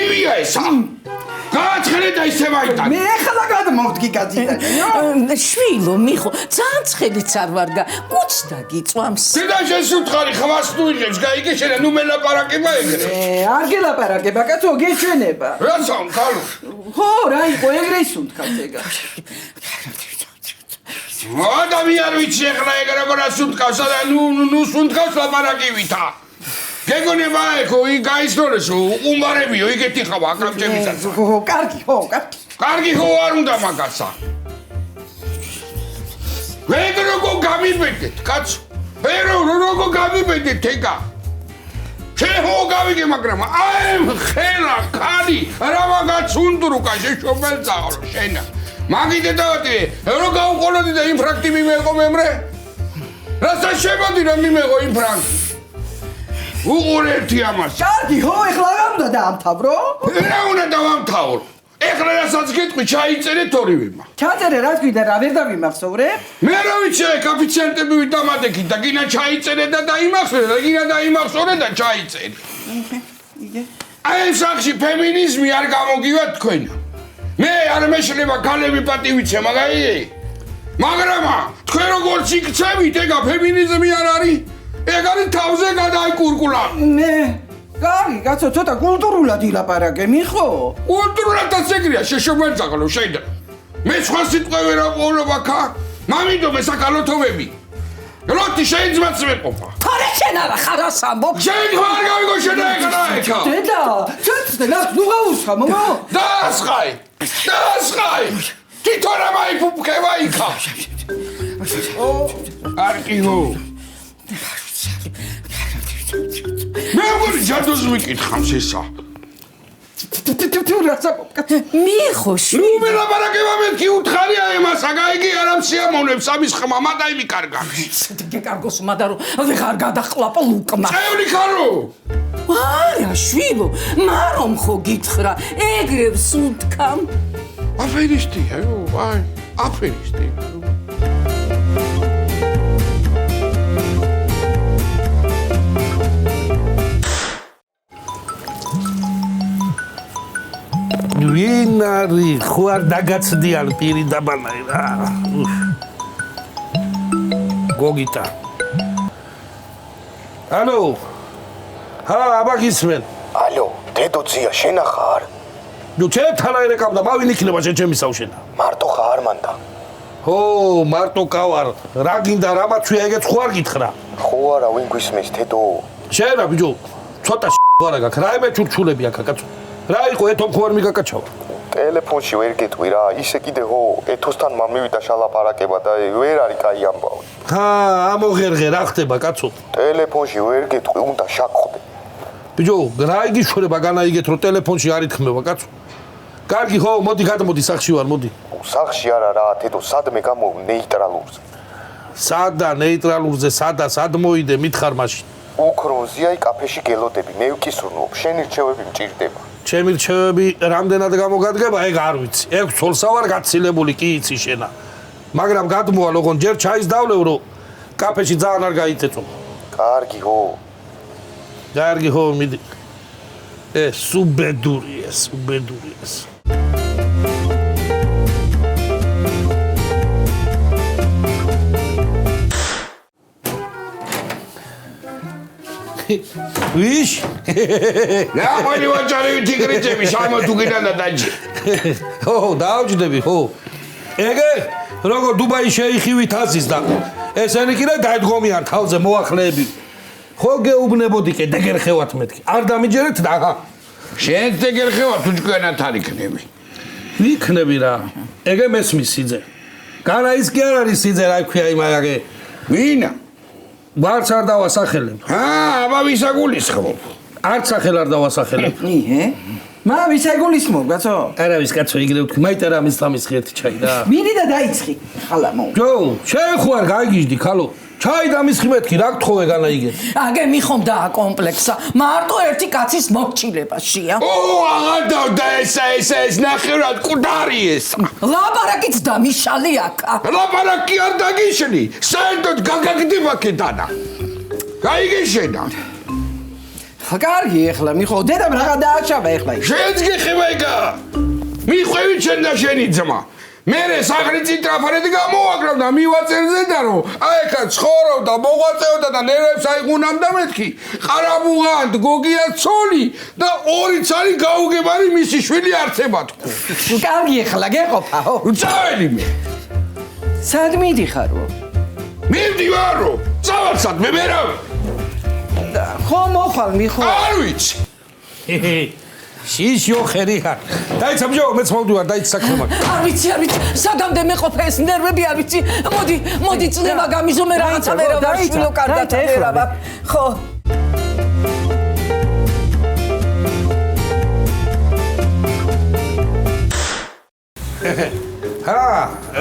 მივია ესა. გააცხელე და ისე ვაიტან. მე ახლა გადმოვდგი გაძიდან. შვილო, მიხო, ძალიან ცხელიც არ ვარგა. კუც დაგიწვამს. დედა შესუთხარი ხვას თუ იღებს, გაიგე შენ, ნუ მელაპარაკება ეგრე. არ გელაპარაკება, კაცო, გეჩვენება. რაცა ხალო? ხო, რა იყო, ეგრე ისუნთქავს ეგა. ადამიან ვიცი ახლა ეგ როგორ ასუნთქავს და ნუ სუნთქავს ლაპარაკივითა. გეგონება ეხო ი გაისწორეს უყუმარებიო იგეთი ხავა აკამჭებისაც. ხო, კარგი, ხო, კარგი. კარგი ხო არ უნდა მაგაცა. ეგ როგორ გამიბედეთ, კაცო? როგორ გამიბედეთ ეგა? შენ ხო გავიგე, მაგრამ აი ხელა, ხალი, რა მაგაც უნდრუკა შეშობელწაო შენა. მაგიდე დავატე, რო გავუყოლოდი და ინფრაქტი მიმეყო მემრე? რაცა შემოდი რომ მიმეყო ინფრაქტი? უყურერთი ამას. კარგი, ხო, ეხლა რა უნდა დაამთავრო? რა უნდა დავამთავრო? ეხლა რასაც გეტყვი, ჩაიწერეთ ორივემა. ჩაწერე რა თქვი და რა ვერ დავიმახსოვრე? მე რა ვიცი, კოეფიციენტები ვიდამატებთ და გინა ჩაიწერე და დაიმახსოვრე და გინა დაიმახსოვრე და ჩაიწერე. იგე. აი სახში ფემინიზმი არ გამოგივა თქვენა. მე არ მეშლება ქალები პატივიცე, მაგრამ თქვენ როგორც იქცევით, ეგა ფემინიზმი არ არის. ეგ არის თავზე გადაიკურკულა. მე კარგი, კაცო, ცოტა კულტურულად ილაპარაკე, მიხო? კულტურულადაც ეგრეა, შეშობელწაღლო შეიძლება. მე სხვა სიტყვები რა ყოლობა ქა? მამიდობე საკალოთოვები. როთი შეიძლება მეყოფა. თორე შენ არა ხარ ას ამბობ. შენ ხარ გავიგო შენ ეგრა ეკა. დედა, ცოტა ნუ გაუსხა, მომა. დაასხაი. თვითონ რა მაიფუფქება იქა. არკიო. მე როგორ ჯადოს ვიკითხავს ესა? მიხო, ნუ მელაპარაკება მეთქი უთხარია ემასა, გაიგი არამ სიამოვნებს ამის ხმა, მადა იმიკარგა. გეკარგოს მადარო, ვეღარ გადახლაპო ლუკმა. წევრი ხარო? არა, შვილო, მარომ ხო გითხრა, ეგრე ვსუნთქამ. აფერისტია, აი, აფერისტია. ვინ არის ხო არ დაგაცდიან პირი დაბანაი რა გოგიტა ალო აბა გისმენ ალო დედო ძია შენ ხარ ნუ ჩემთან არ ეკავდა მავინ იქნება ჩემი საუშენა მარტო ხარ მანდა ო მარტო კავარ რა გინდა რამაცვია ეგეც ხო არ გითხრა ხო არა ვინ გვისმის დედო შეერა ბიჭო ცოტა არა გაქვს რა იმე ჩურჩულები აქ კაცო რა იყო ეთომ ხო არ მიგაკაჩავა ტელეფონში ვერ გეტყვი რა ისე კიდე ხო ეთოსთან მამივიდა შალაპარაკება და ვერ არის კაი ამბავი ამოღერღე რა ხდება კაცო ტელეფონში ვერ გეტყვი უნდა შაგხვდე ბიჭო რა იგიშვება განაიგეთ რომ ტელეფონში არ ითქმება კაცო კარგი ხო მოდი გადმოდი სახში ვარ მოდი სახში არა რა დედო სადმე გამოვ ნეიტრალურზე სადა ნეიტრალურზე სად მოიდე მითხარ მაშინ უქრონზია კაფეში გელოდები მე ვკისრნობ შენი რჩევები მჭირდება ჩემი რჩევები რამდენად გამოგადგება ეგ არ ვიცი ეგ ცოლსა ვარ გაცილებული კი იცი შენა მაგრამ გადმოვალ ოღონ ჯერ ჩაის დავლევ რომ კაფეში ძალიან არ გაიწეწო კარგი ხო მიდი სუბედურია ვიშ რა ყველი ვაჭარი თიგრიჭები შამო თუ გინდა დაჯი ხო დაავჯდები ხო ეგე როგორ დუბაი შეიხივით აზის და ესენი კიდე დაიდგომიან თავზე მოახლეები ხო გეუბნებოდი კი დეგერხევათ მეთქი არ დამიჯერეთ და აჰა შენ დეგერხევათ თუ ჭკვენათ არ იქნები იქნები რა ეგე მესმის სიძე განა ის კი არ არის სიძე რა ქვია იმ აგე ვინა ვარც არ დავასახელებ აბა ვისაგულისხმობ არც სახელ არ დავასახელებ მა ვისაგულისხმობ კაცო არავის კაცო იგივე ვთქვი მაიტა რა მის თამის ღერთი ჩაი რა მიდი და დაიცხი ხალა მო ჯო შენ ხო არ გაიგიჟდი ხალო ჩაი დამის ხმეთქი რა გთხოვე განაიგეთ აგე მიხომ და კომპლექსა მარტო ერთი კაცის მოჭილებაშია აღარ ეს ნახევრად კუდარი ეს ლაპარაკიც დამიშალი აქა ლაპარაკი არ დაგიშლი საერთოდ გაგაგდება კედანა გაიგე შენა კარგი ეხლა მიხო დედამ რაღა დააჩავა ეხლა შენც გიხება ეკა მიხვევი შენ და შენი ძმა მერე საღრიცი ტრაფარეთი გამოაკრავ და მივაწერზე და რომ აი ეხა ცხოვრობდა მოღვაწეობდა და ნერვებს აიღუნამდა მეთქი ყარაბუღან გოგია ცოლი და ორი ცალი გაუგებარი მისი შვილი არცება თქო კარგი ეხლა გეყოფა ხო წავედი მე სად მიდიხარო მივდივარო წავარსად მე მერავ ხო მოხვალ მიხო არ ვიცი შიშო ხერიხა დაიცა ბიჭო მეც მოვდივარ დაიცა საქმე მაქვს არ ვიცი სადამდე მეყოფე ეს ნერვები არ ვიცი მოდი წნება გამიზო მე რაღაცა ვერა შვილო კარგად ვერავა ხო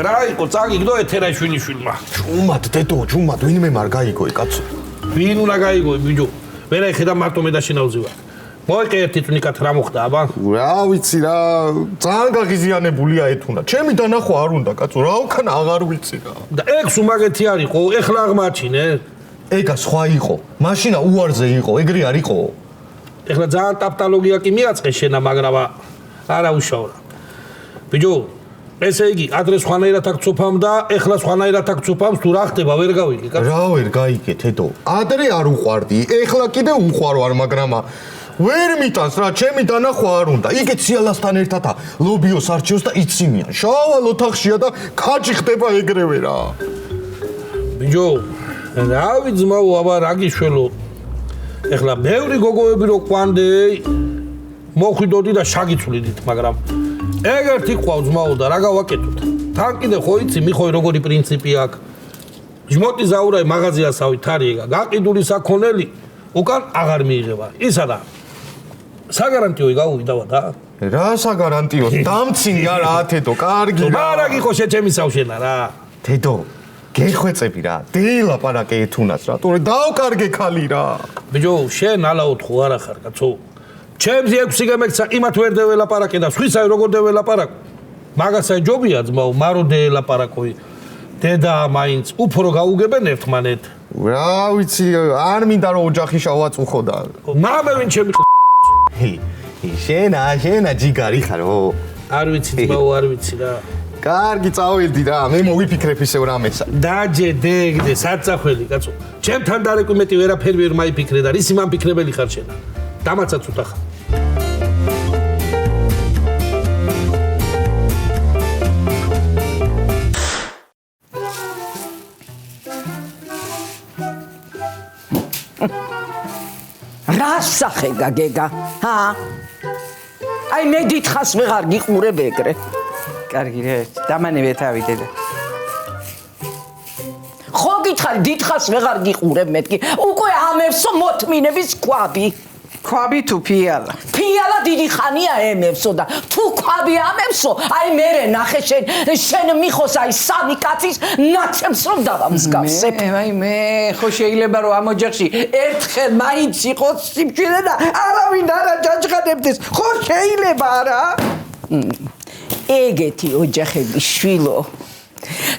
რა იყო წაგიგდო ეთერაშვილიშვილმა ჭუმად დედო ჭუმად ვინმე არ გაიგოი კაცო ვინ უნდა გაიგოი ბიჭო ვერა ხედა მარტო მე და შინავზე ვარ მოიყე ერთი თუნიკად რა მოხდა აბა რა ვიცი რა ძალიან გაღიზიანებულია ეთუნა ჩემი დანახვა არ უნდა კაცო რა უკან აღარ ვიცი რა და ეგ სუმაგეთი არისო ეხლა აღმაჩინე ეგა სხვა იყო მაშინა უარზე იყო ეგრე არ იყო ეხლა ძალიან ტაპტალოგია კი მიაწყე შენა მაგრამ არა უშავრა ბიჭო ესე იგი ადრე სხვანაირად აქ ცოფამ და ეხლა სხვანაირად აქ ცოფამს თუ რა ხდება ვერ გავიგე კაცო რა ვერ გაიგე თედო ადრე არ უყვარდი ეხლა კიდე უყვარო არ მაგრამა ვერ მიტანს რა ჩემი დანახვა არ უნდა იგე ციალასთან ერთადა ლობიოს არჩევს და იცინიან შავალ ოთახშია და ქაჭი ხდება ეგრევე რა ბიჭო რა ვიძმაო აბა რა გიშველო ეხლა ბევრი გოგოები რო ყვანდე მოხვიდოდი და შაგიცვლიდით მაგრამ ეგერთი ყავს ძმაო და რა გავაკეთოთ თან კიდე ხო იცი მიხოი როგორი პრინციპი აქვს ჯმოტი ზაურაი მაღაზიასავით არის ეგა გაყიდული საქონელი უკან აღარ მიიღება ისა და საგარანტიო გაუვიდავა და რა საგარანტიო დამცინი არა თედო კარგი რა არა გიყო შეჩემი სავშენა რა თედო გეხვეწები რა დეილაპარაკე ეთუნას რა თორე დავკარგე ხალი რა ბიჭო შენ ალაოთ ხო არა ხარ კაცო ჩემს 6 გემექცა იმათ ვერ დეველაპარაკე და სხვისაი როგორ დეველაპარაკ მაგასაი ჯობია ძმაო მარო დეელაპარაკოი დედა მაინც უფრო გაუგებენ ერთმანეთ რა ვიცი არ მინდა რომ ოჯახი შავაწუხო და მამე ვინ ჩემი შენა ჯიგარი ხარო არ ვიცი ძმაო არ ვიცი რა კარგი წავედი რა მე მოვიფიქრებ ისევ რამესა დაჯე დეგდე საწახველი კაცო ჩემთან დარეკვიმეტი ვერაფერი ვერ მაიფიქრე და რისი მამფიქრებელი ხარ შენ დამაცაც უთახა რა სახე გაგეგა ჰა აი მე დიდხას ვეღარ გიყურებ ეგრე კარგი რა დამანევე თავი დედა ხო გითხარი დიდხას ვეღარ გიყურებ მეთქი უკვე ამევსო მოთმინების კვაბი კვაბი თუ ფიალა ფიალა დიდი ხანია ემევსო და თუ კვაბი ამევსო აი მერე ნახე შენ მიხოს აი სამი კაცის ნაცემს რომ დავამსგავსებ მე ხო შეიძლება რომ ამ ოჯახში ერთხელ მაინც იყოს სიმშვიდე და არავინ არ აჯაჯღადებდეს ხო შეიძლება არა ეგეთი ოჯახები შვილო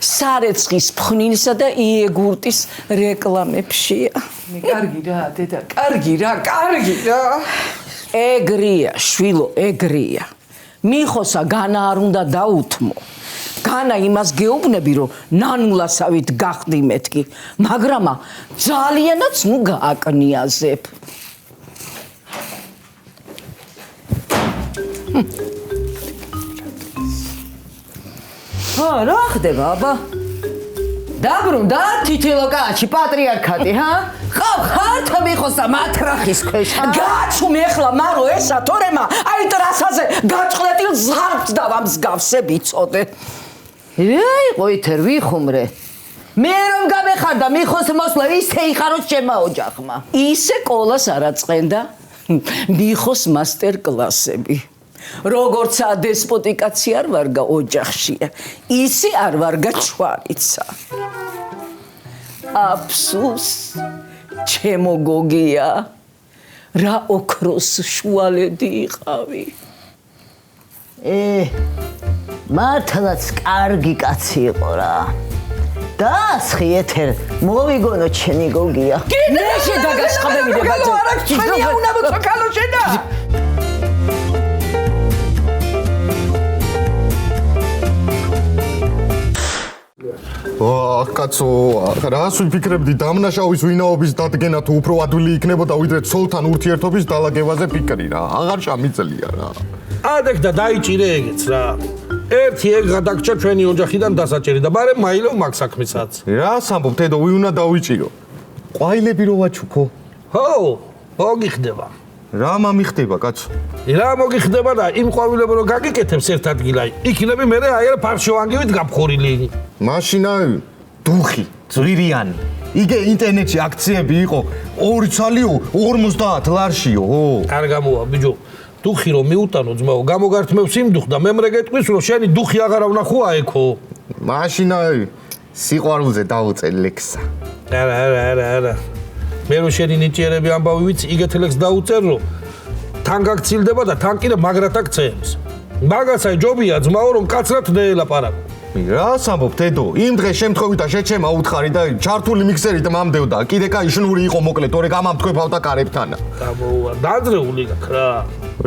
სარეცხის ფხნილსა და იეგურტის რეკლამებშია კარგი რა დედა კარგი რა ეგრია შვილო ეგრია მიხოსა განა არ უნდა დაუთმო განა იმას გეუბნები რომ ნანულასავით გახდი მეთქი მაგრამა ძალიანაც ნუ გააკნიაზებ რა ხდება აბა დაბრუნდა თითილო კაცი პატრიარქატი ჰა ხართ მიხოსა მათრახის ქვეშ გაჩუმ ეხლა მარო ესა თორემა აი ტრასაზე გაჭყლეტილ ზარბს დავამსგავსებ იწოდე იყო ითერ ვიხუმრე მე რომ გამეხარდა მიხოს მოსვლა ისე იხაროს ჩემმა ოჯახმა ისე ყოლას არაწყენდა მიხოს მასტერ კლასები როგორც დესპოტიკაცი არ ვარგა ოჯახშია ისე არ ვარგა ჩვარიცა აფსუს ჩემო გოგია რა ოქროს შუალედი იყავი მართლაც კარგი კაცი იყო რა დაასხი ეთერ მოვიგონო ჩემი გოგია კიდე შედაგაშხებები ბაძო არა ჩვენია უნდა მოწვა კალო შედა კაცო, რას ვიფიქრებდი დამნაშავის ვინაობის დადგენა თუ უფრო ადვილი იქნებოდა ვიდრე ცოლთან ურთიერთობის დალაგებაზე ფიქრი რა. აღარ შემიძლია რა. ადექ და დაიჭირე ეგეც რა. ერთი ეგ გადაგჭა ჩვენი ოჯახიდან დასაჭერი და ბარემ მაილევ მაგ საქმესაც. რას ამბობ, თედო, ვი უნდა დავიჭირო? ყვაილები რო ვაჩუქო. ხო, მოგიხდება. რა მამიხდება, კაცო? რა მოგიხდება და იმ ყვავილები რო გაგიკეთებს ერთ ადგილას, იქნები მე აი რა ფარშოვანგივით გაფხურილი. მაშინა დუხი, ძვირიანი. იგე ინტერნეტში აქციები იყო 2 ცალიო 50 ლარშიო, ხო? არ გამოვა ბიჭო. დუხი რომ მიუტანო ძმაო, გამოგართმევს იმ დუხ და მე მრე გეტყვის რომ შენი დუხი აღარა ვნახოა ეკო. მაშინა სიყვარულზე დაუწე ლექსა. არა. მე რო შენი ნიჭიერები ამბავი ვიცი, იგეთ ლექს დაუწერ რომ თან გაგცილდება და თან კიდე მაგრად აქცევს. მაგაცაი ჯობია ძმაო რომ კაცრად დაელაპარაკო. რას ამბობ, თედო? იმ დღეს შემთხვევით და შეჩემა უთხარი და ჩართული მიქსერით მამდევდა. კიდე კაი შნური იყო მოკლედ, თორე გამამთქვევავდა კარებთან. გამოვა, დაძრეული გაქ რა.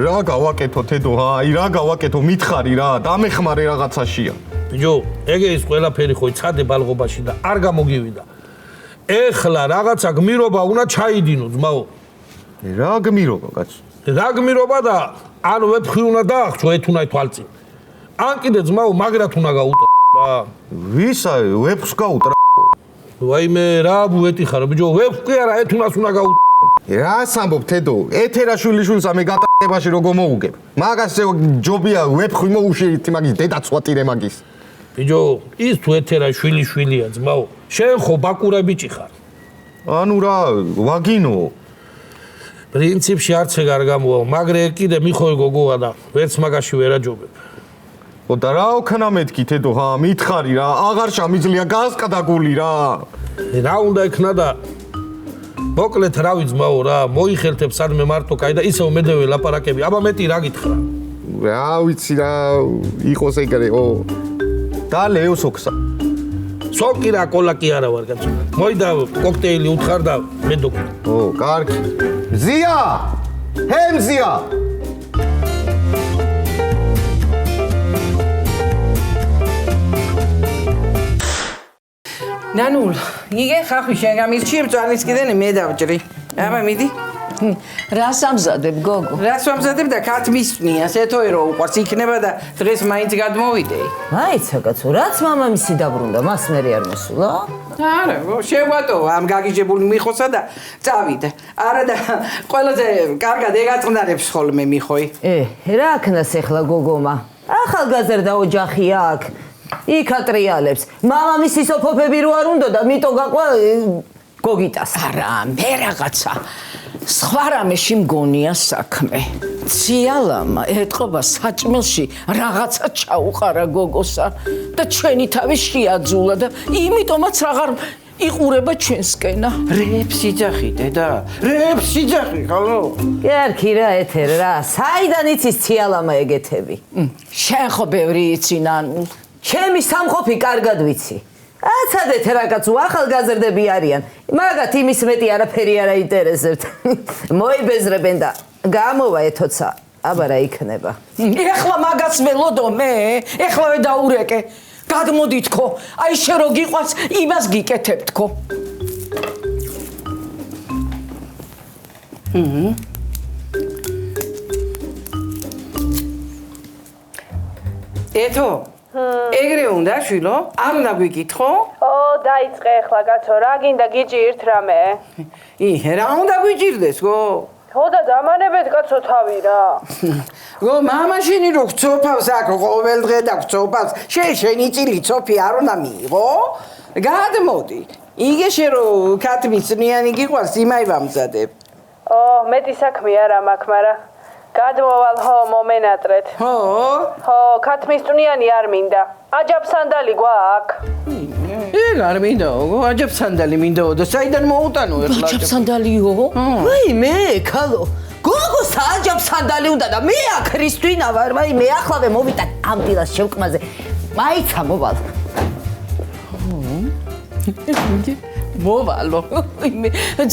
რა გავაკეთო, თედო? აი, რა გავაკეთო? მითხარი რა, დამეხმარე რაღაცაშია. ბიჭო, ეგ ის ყველაფერი ხო იცადე ბალღობაში და არ გამოგივიდა. ეხლა რაღაცა გმირობა უნდა ჩაიდინო, ძმაო. რა გმირობა, კაცო? რა გმირობა და ან ვეფხვი უნდა დაახჭო ეთუნაი თვალწინ. ან კიდე ძმაო მაგრად უნდა გაუტო რა. ვისა ვეფხვს გაუტრა? ვაიმე რა ბუეტი ხარ ბიჭო, ვეფხვი არა ეთუნას უნდა გაუტო. რას ამბობ, თედო? ეთერაშვილიშვილს ამე გატარებაში როგორ მოუგებ? მაგას ჯობია ვეფხვი მოუშირით მაგის დედაცვატირე მაგის. ბიჭო, ის თუ ეთერა შვილიშვილია ძმაო, შენ ხო ბაკურა ბიჭი ხარ. ანუ რა, ვაგინო. პრინციპში არც ეგ არ გამოვა, მაგრე კიდე მიხოი გოგოა და ვერც მაგაში ვერ აჯობებ. ო და რა ოქნა მეთქი, თედო, ხა, მითხარი რა, აღარ შემიძლია გასკადაგული რა. რა უნდა ექნა და მოკლედ რა ვიცმაო რა, მოიხელთებ სადმე მარტო კაი და ისევ მედევე ლაპარაკები, აბა მეტი რა გითხრა. რა ვიცი რა, იყოს ეგრე, ო. და ლეო სოქსა. სოკი რა, კოლა კი არა ვარ კაცო. მოიდა კოქტეილი უთხარ და მე დოკვი. ო, კარგი. მზია! ჰე მზია! ნანულ იგე ხახი შენ გამირჩი მწვანის კიდე მე დავჭრი აბა მიდი რას ამზადებ გოგო რას ვამზადებ და კაც მისვნია სეთოე რო უყვარს იქნება და დღეს მაინც გადმოვიდეი მაიცა კაცო რაც მამამისი დაბრუნდა მას მე არ მოსულა არა შევატო ამ გაგიჟებული მიხოსა და წავიდე არა და ყველაზე კარგად ეგაწყნარებს ხოლმე მიხოი რა აქნას ახლა გოგომა ახალგაზრდა ოჯახი აქ იქატრიალებს მამამისის ოფოფები რო არ უნდა და მიტო გაყვა გოგიტას არა მე რაღაცა სხვა რამეში მგონია საქმე ციალამა ეთყობა საჭმელში რაღაცა ჩაუყარა გოგოსა და ჩვენი თავი შეაძულა და იმიტომაც აღარ იყურება ჩვენსკენა რეებს იძახი დედა რეებს იძახი ხალო კერქი რა ეთერ რა საიდან იცის ციალამა ეგეთები შენ ხო ბევრი იცი ნანულ ჩემი სამყოფი კარგად ვიცი. აცადეთ რაკაც ახალგაზრდები არიან. მაგათ იმის მეტი არაფერი არ აინტერესებთ. მოიბეზრებენ და გამოვა ეთოცა. აბა რა იქნება. ეხლა მაგას ველოდო მე, ეხლავე დაურეკე. გადმოდი თქო. აი შე რო გიყვარს, იმას გიკეთებ თქო. ეთო ეგრე უნდა შვილო? არ უნდა გვიკითხო? ო, დაიწყე ახლა კაცო, რა გინდა გიჭირთ რამე? რა უნდა გვიჭირდეს გო? ხო და დამანებეთ კაცო თავი რა. გო, მამაშენი რო გწოფავს აქ ყოველ დღე და გწოფავს, შენი წილი წოფი არ უნდა მიიღო? გადმოდი. იგე შე რო ქათმისნიანი გიყვარს, იმაი ვამზადებ. ო, მეტი საქმე არა მაქვს, მაგრამ გადმოვალ ხო მომენატრეთ. ხო? ხო, ქათმისწვნიანი არ მინდა. აჯაბსანდალი გვაქვს. ეგ არ მინდაო, აჯაბსანდალი მინდაო და საიდან მოუტანო ეხლა? აჯაბსანდალიო? ვაი მე ქალო. გოგო სააჯაბსანდალი უნდა და მე აქ ქრისტინა ვარ, ვაი მე ახლავე მოვიტან ამ დილას შევკმაზე. მაიცა მოვალ. მოვალო.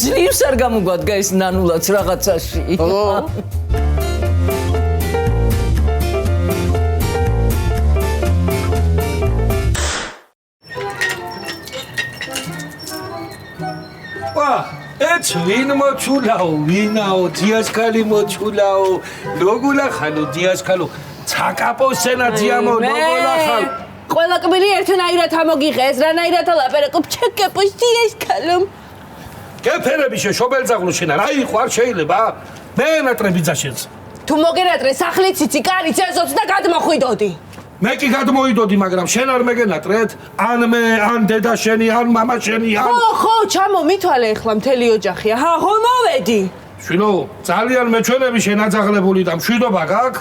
ძლივს არ გამოგვადგა ეს ნანულაც რაღაცაში. ეც ვინ მოჩულაო, ვინაო, დიასკალი მოჩულაო, ლოგულახალო, დიასკალო, ცაკაპოსენა დიამო, ლოგულახალ. ყველა კვირი ერთნაირად ამოგიღეს, რანაირად ალაპარაკობ ჩაკაპოს დიასკალომ. გეფერები შობელძაღლო შენა, რა იყო არ შეიძლება? მე ნატრები ძაშენს. თუ მოგენატრე სახლით ციცი, კარი წესოც და გადმოხვიდოდი. მე კი გადმოიდოდი, მაგრამ შენ არ მეგენატრეთ? ან მე, ან დედა შენი, ან მამა შენი, ან ხო, ჩამო მithვალე ახლა მთელი ოჯახია. ხო მოვედი. შვილო, ძალიან მეჩვენები შენ აძაღლებული და მშვიდობა გაქვს?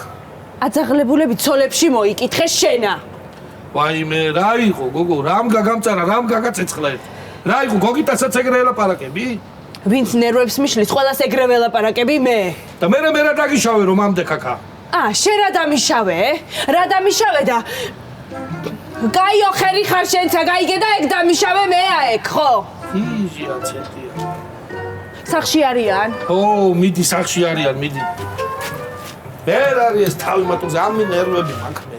აძაღლებულები ცოლებში მოიკითხე შენა. ვაიმე, რა იყო, გოგო, რამ გაგამწარა, რამ გაგაცეცხლე? რა იყო, გოგიტასაც ეგრე ელაპარაკები? ვინც ნერვებს მიშლის, ყველას ეგრევე ელაპარაკები მე. და მე რა დაგიშავე რომ ამდე კაკა? შენ რა დამიშავე? რა დამიშავე და გაიო ხერი ხარ შენცა, გაიგე და ეგ დამიშავე მეა ეგ, ხო? იზია ცეტია. სახში არიან? მიდი სახში არიან, მიდი. ვერ არის ეს თავი მატოზე, ამი ნერვები მაქვს მე.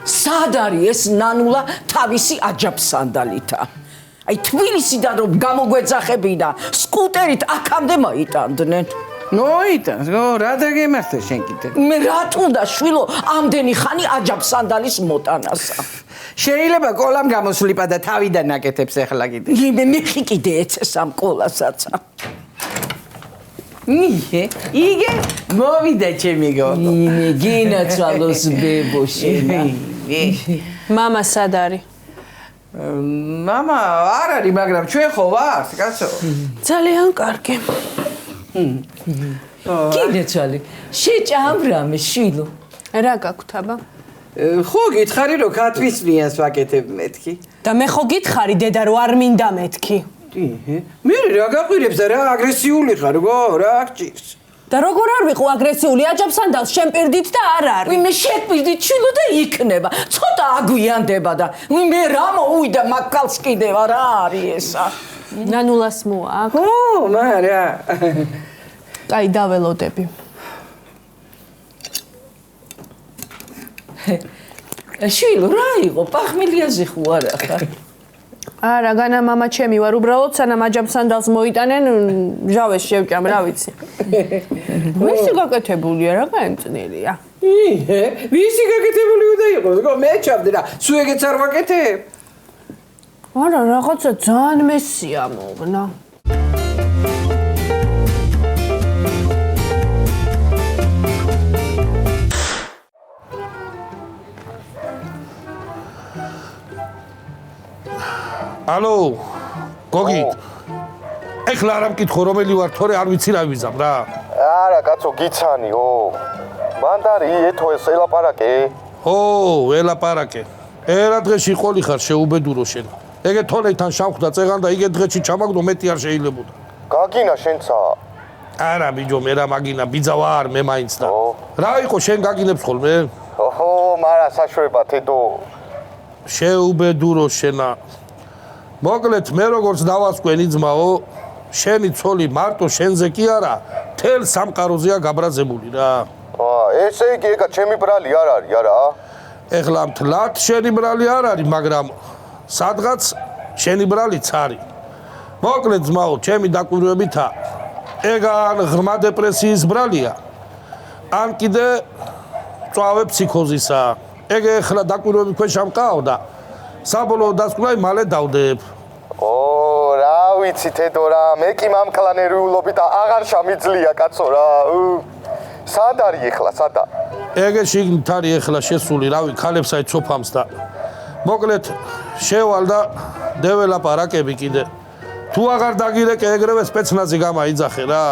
სად არის ეს ნანულა თავისი აჯაფსანდალითა? აი თბილისიდან რომ გამოგვეძახებინა, სკუტერით აქამდე მოიტანდნენ. მოიტანს, რა დაგემართე შენ კიდე? მე რა თუნდა შვილო, ამდენი ხანი აჯაფსანდალის მოტანასა. შეიძლება კოლამ გამოსვლიპა და თავიდან ნაკეთებს ახლა კიდე. მე კიდე ეცეს ამ კოლასაცა. იგე მოვიდა ჩემი გოგო. გინაცვალოს ბებო შენა. მამა სად არის? მამა არ არის, მაგრამ ჩვენ ხო ვართ, კაცო? ძალიან კარგი. გინაცვალი, შეჭამრამე შვილო. რა გაქვთ აბა? ხო გითხარი რომ ქათვისმიანს ვაკეთებ მეთქი. და მე ხო გითხარი დედა რომ არ მინდა მეთქი. მე რა გაყვირებს და რა აგრესიული ხარ გო, რა გჭირს? და როგორ არ ვიყო აგრესიული, აჯაფსანდალს შენ პირდით და არ არის. მე შეკვირდით შვილო და იქნება. ცოტა აგვიანდება და მე რა მოვიდა მაგალს კიდევ რა არის ესა? ნანულას მოაქვს? ო, მარა. აი დაველოდები. შვილო რა იყო? პახმელიაზე ხო არა ხარ? არა, განა მამა ჩემი ვარ, უბრალოდ სანამ აჯაფსანდალს მოიტანენ, ჟავეს შევჭამ, რა ვიცი. ვისი გაკეთებულია, რა განწნილია? ვისი გაკეთებული უნდა იყოს? გო მე ჩავდი რა, სულ ეგეც არ ვაკეთებ? არა, რაღაცა ძალიან მესია მოვნა. ალო, გოგი. ეხლა არ ამკითხო რომელი ვარ, თორე არ ვიცი რა ვიზამ რა. არა, კაცო, გიცანიო. მანდარი ეთო ეს ელაპარაკე. ელაპარაკე. ერა დღეში ყოლი ხარ შეუბედურო შენ. ეგე თოლეთან შამხდა წეღან და იგე დღეში ჩამაგდო მეტი არ შეიძლებოდა. გაგინა შენცა. არა, ბიჯო, მე რა მაგინა, ბიძა ვარ, მე მაინც და. რა იყო შენ გაგინებს ხოლმე? მარა საშუალება თედო. შეუბედურო შენა. მოკლედ მე როგორც დავასკვენი ძმაო, შენი ცოლი მარტო შენზე კი არა, თელ სამყაროზეა გაბრაზებული რა. ესე იგი ეგა ჩემი ბრალი არ არის, არა? ეხლა მთლად შენი ბრალი არ არის, მაგრამ სადღაც შენი ბრალიც არის. მოკლედ ძმაო, ჩემი დაკვირვებითა, ეგა ან ღრმა დეპრესიის ბრალია, ან კიდე წვავე ფსიქოზისა. ეგ ეხლა დაკვირვები ქვეშ ამყავ და საბოლოო დასკვნა მალე დავდებ. რა ვიცი თედო რა, მე კი მამკლანერიულობით აღარ შემიძლია კაცო რა. სად არის ეხლა, სადა? ეგე შიგნით არის ეხლა შესული, რავი, ქალებს აი ცოფამს და მოკლედ შევალ და დეველაპარაკები კიდე. თუ აღარ დაგირეკე ეგრევე სპეცნაზი გამაიძახე რა.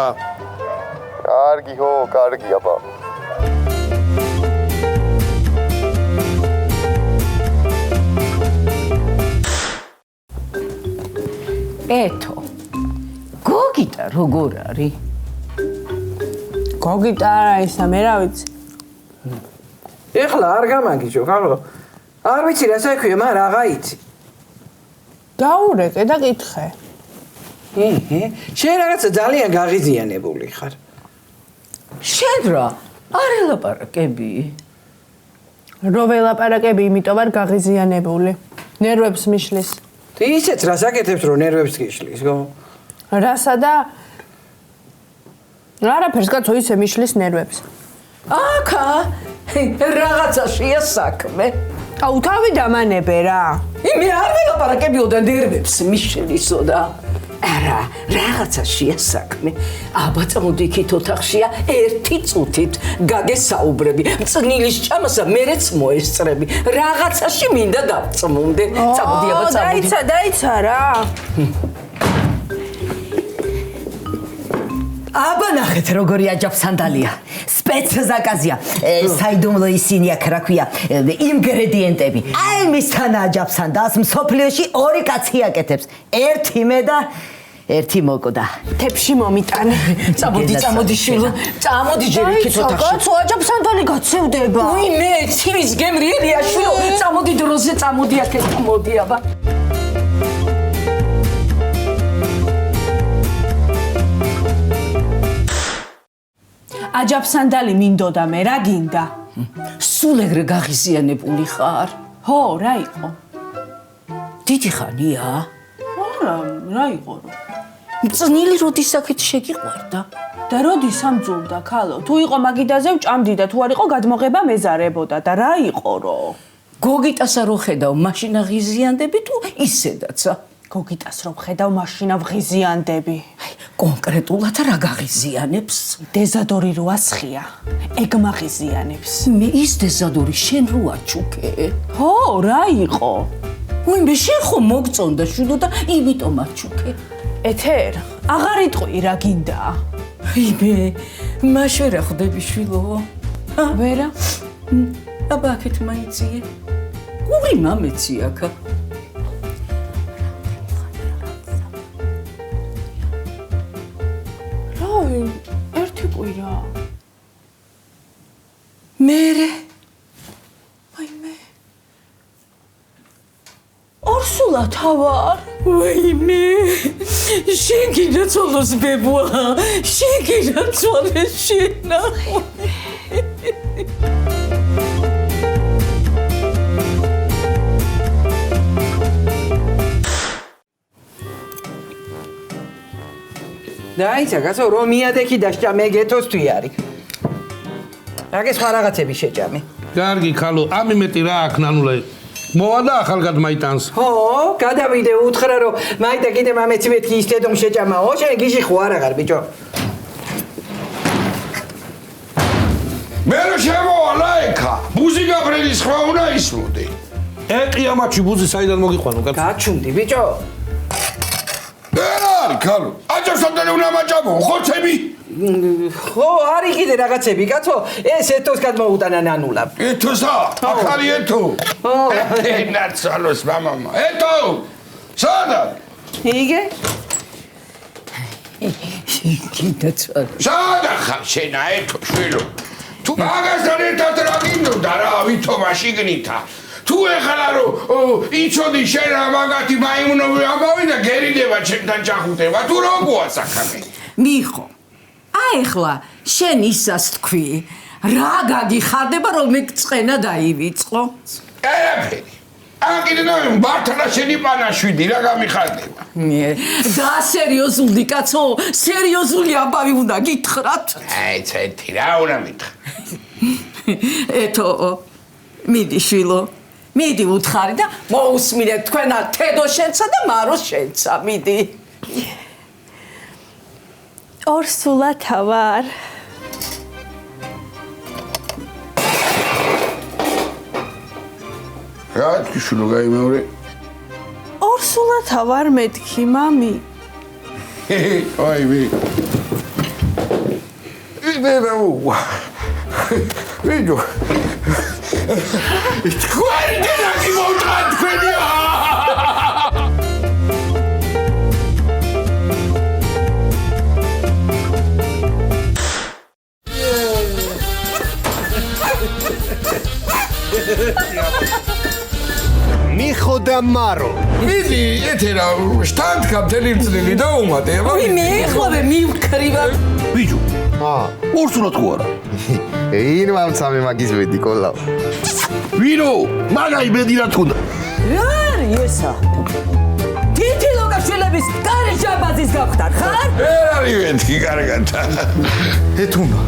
კარგი ხო, კარგი აბა. ეთო გოგიტა როგორ არის? გოგიტა არა ისა, მე რა ვიცი. ეხლა არ გამაგიჟო, ხალხო. არ ვიცი რა საქმეა, მაგრამ რაღა იცი. გაურეკე და კითხე. შენ რაღაცა ძალიან გაღიზიანებული ხარ. შენ რა არ ელაპარაკები? რო ველაპარაკები, იმიტომ არ გაღიზიანებული. ნერვებს მიშლის. ისეც რა საკეთებს რომ ნერვებს გიშლის, ხო? რასა და არაფერს კაცო ისე მიშლის ნერვებს. აკა რაღაცაშია საქმე. აუ თავი დამანებე რა. მე არ ველაპარაკებიო და ნერვებს მიშლისო და არა, რაღაცაშია საქმე. აბა წამოდი იქით ოთახშია ერთი წუთით გაგესაუბრები. წნილის ჭამასა მერეც მოესწრები. რაღაცაში მინდა დავწმუნდე. წამოდი აბა წამოდი. დაიცა რა. აბა ნახეთ როგორი აჯაფსანდალია. სპეცზაკაზია. საიდუმლო ისინი აქ რა ქვია, ინგრედიენტები. აი მისთან აჯაფსანდალს მსოფლიოში ორი კაცი აკეთებს. ერთი მე და ერთი მოკოდა. თებში მომიტანე. წამოდი შვილო. წამოდი ჯერ იქით ოთახში. კაცო აჯაფსანდალი გაცევდება. უი მე ცივის გემრიელია შვილო. წამოდი დროზე, წამოდი აქეთ, მოდი აბა. აჯაფსანდალი მინდოდა მე რა გინდა? სულ ეგრე გაღიზიანებული ხარ? ხო, რა იყო? დიდი ხანია? არა, რა იყო რო? წნილი როდის აქეთ შეგიყვარდა? და როდის ამძულდა ქალო? თუ იყო მაგიდაზე ვჭამდი და თუ არ იყო გადმოღება მეზარებოდა და რა იყო რო? გოგიტასა რო ხედავ, მაშინ აღიზიანდები თუ ისედაცა? გოგიტას რომ ხედავ, მაშინ ავღიზიანდები. კონკრეტულად რა გაღიზიანებს? დეზადორი რო ასხია, ეგ მაღიზიანებს. მე ის დეზადორი შენ რო აჩუქე? ხო, რა იყო? უი მე შენ ხო მოგწონდა შვილო და იმიტომ აჩუქე. ეთერ, აღარ იტყვი რა გინდა? იმე, მაშ ვერა ხვდები შვილო. ვერა? აბა აქეთ მაიწიე. გური მამეცი აქა. ერთი კვირა. მერე აი მე. ორსულად ავარ. ვაიმე შენ კიდე ცოლოს ბებუა შენ კიდე ცოლეს შენა დაიცა კაცო რომ მიადექი დასჭა მე გეთოს თვი არის. რაგე სხვა რაღაცები შეჭამე. კარგი ხალო, ამიმეტი რა აქ ნანულა მოვა და ახალგად მაიტანს. ხო, გადავიდე უთხრა რომ მაიტა კიდე მამეცი მეთქი ისდედომ შეჭამაო, შენ გიჟი ხო არ აღარ ბიჭო. მე რო შემოვალა ეხა, ბუზი გაბრელის ხმა უნდა ისმოდი. ეყიამაჩი ბუზი საიდან მოგიყვანო კაცო? გაჩუნდი ბიჭო. ერი ქალო, აჯაფსანდალი უნდა მაჭამო, ხოცები. ხო, არის კიდე რაღაცები, კაცო. ეს ეთოს გადმოუტანა ნანულამ. ეთოსა, ახალი ეთო. ხო. ნაცალოს მამამა. ეთო. სადა? იგე? კიდე ცოლ სადა ხარ შენა ეთო შვილო. თუ მაგასთან ერთად რა გინდოდა რა ვითომა შიგნითა. თუ ეხლა რომ იცოდი შენ რა მაგათი მაიმუნები ამავიდა გერიდება ჩემთან ჩახუტება თუ როგოა საქმე. მიხო აი ახლა შენ ისას თქვი რა გაგიხარდება რომ მე წყენა დაივიწყო ერაფერი ამ კიდე მართლა შენი პანაშვიდი რა გამიხარდება და სერიოზული კაცო სერიოზული ამბავი უნდა გითხრათ აი ცეთი რა უნდა მითხრა ეთო მიდი შვილო მიდი უთხარი და მოусმინეთ თქვენა თედო შენცა და მარო შენცა მიდი ორსულად ავარ რა თქვი შვილო გაიმეორე ორსულად ავარ მეთქი მამი აი მე იდეა ვიდეო თქვენი დედაკი მოვტყან თქვენია მარო. მიდი ეთერა შტანტკა მთელი წლილი და უმატე ვი მე ეხლავე მივკრივა ბიჭო აა ორსულად ხო არა ინ მამცამი მაგის ვედი კოლავ. ვირო მაგაი ბედი რა თქონდა რა არის ესა თითილოკა შვილების კარი ჟაბაზის გავხდარ ხარ ვერ არის ვენთი კარგად ეთუნა